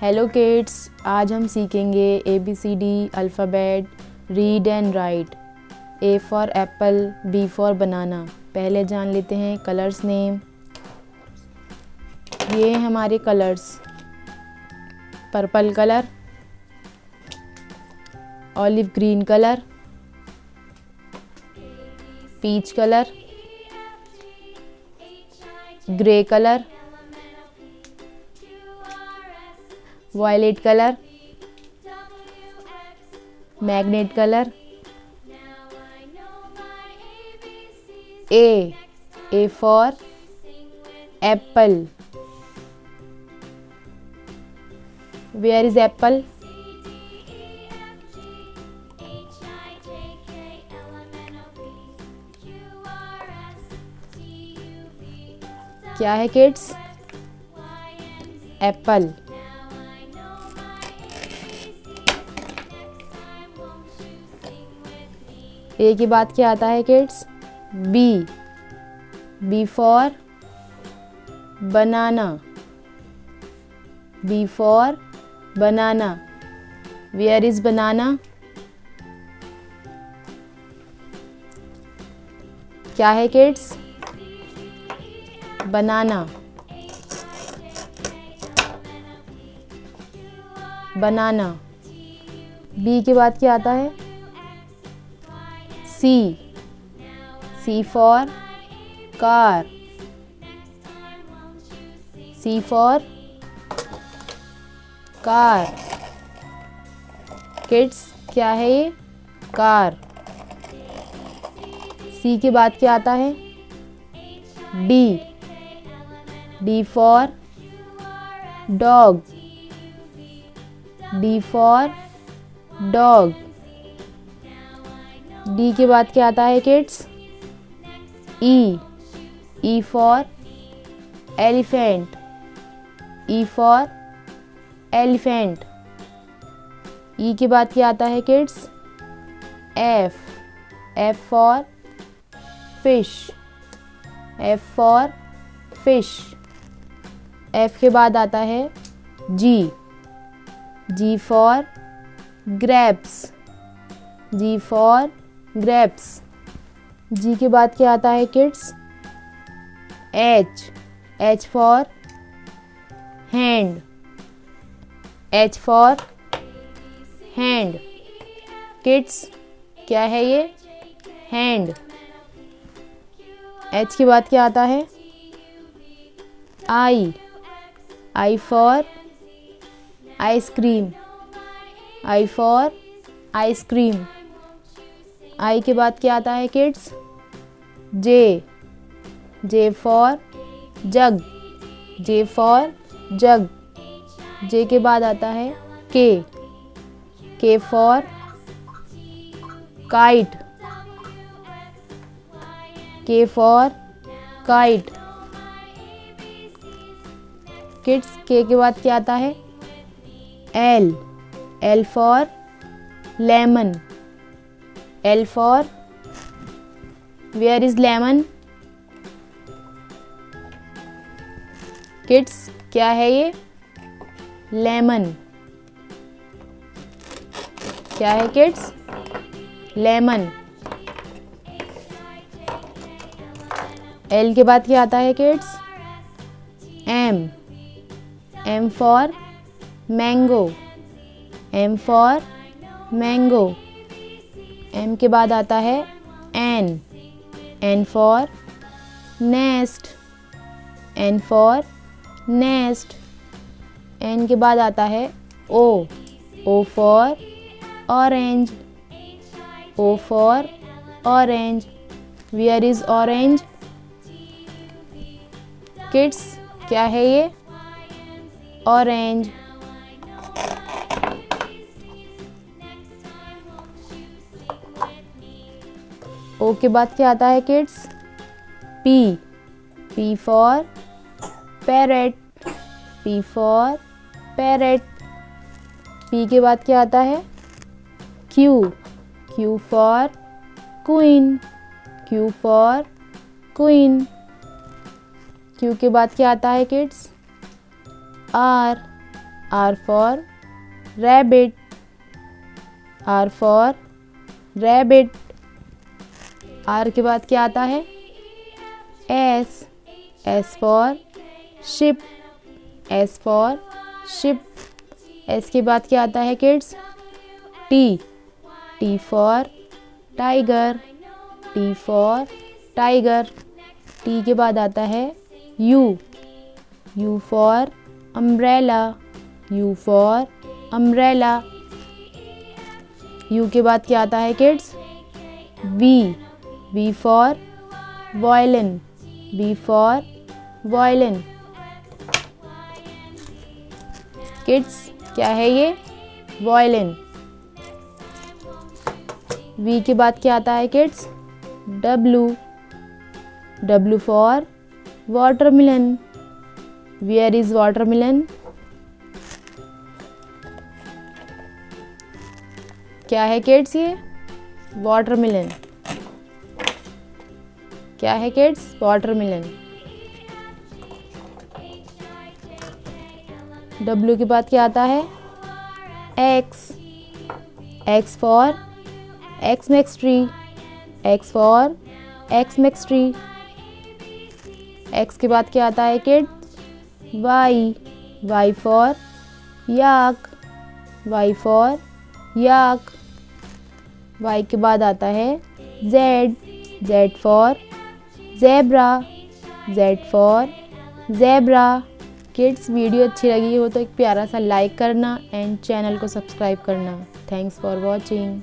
Hello kids, आज हम सीखेंगे ABCD alphabet, read and write. A for apple, B for banana. पहले जान लेते हैं कलर्स नेम। ये हैं हमारे colours: purple colour, olive green colour, peach colour, grey colour, violet colour, magnet colour. A for apple. Where is apple? क्या है kids? Apple. ए के बाद क्या आता है kids? B for banana. B for banana. Where is banana? क्या है kids? बनाना। बनाना। B के बाद क्या आता है? C for car. C for car. Kids, क्या है ये? कार। सी के बाद क्या आता है? D for dog. D for dog. D के बाद क्या आता है kids? E for elephant. E for elephant. E के बाद क्या आता है kids? F for fish. F for fish. F के बाद आता है G for grapes. G for grapes. G के बाद क्या आता है kids? H for hand. H for hand. Kids, क्या है ये? हैंड। एच के बाद क्या आता है? I for ice cream. I for ice cream. I के बाद क्या आता है kids? J for jug. J for jug. J के बाद आता है K for kite. K for kite. Kids, K बाद क्या आता है? L for lemon. L for where is lemon? Kids, क्या है ये? लेमन। क्या है किड्स? लेमन। एल के बाद क्या आता है kids? M for mango. M for mango. M के बाद आता है N for nest. N for nest. N के बाद आता है O for orange. O for orange. Where is orange? Kids, क्या है ये? ऑरेंज। ओ के बाद क्या आता है kids? P for parrot. P for parrot. P के बाद क्या आता है? Q for queen. Q for queen. Q के बाद क्या आता है kids? R for rabbit. R for rabbit. R के बाद क्या आता है? S. S for ship. S for ship. S के बाद क्या आता है kids? T. T for tiger. T for tiger. T के बाद आता है U. U for umbrella. U for umbrella. U के बाद क्या आता है kids? V. V for violin. V for violin. Kids क्या है ये? violin. V के बाद क्या आता है kids? W. W for watermelon. Where is watermelon? क्या है किड्स ये? watermelon. क्या है किड्स? watermelon. W के बाद क्या आता है? X. X for Xmas tree. X for Xmas tree. X के बाद क्या आता है kid? Y. Y for yak. Y for yak. Y के बाद आता है Z. Z for zebra. Z for zebra. Kids video अच्छी लगी हो तो एक प्यारा सा लाइक करना एंड चैनल को सब्सक्राइब करना। Thanks for watching.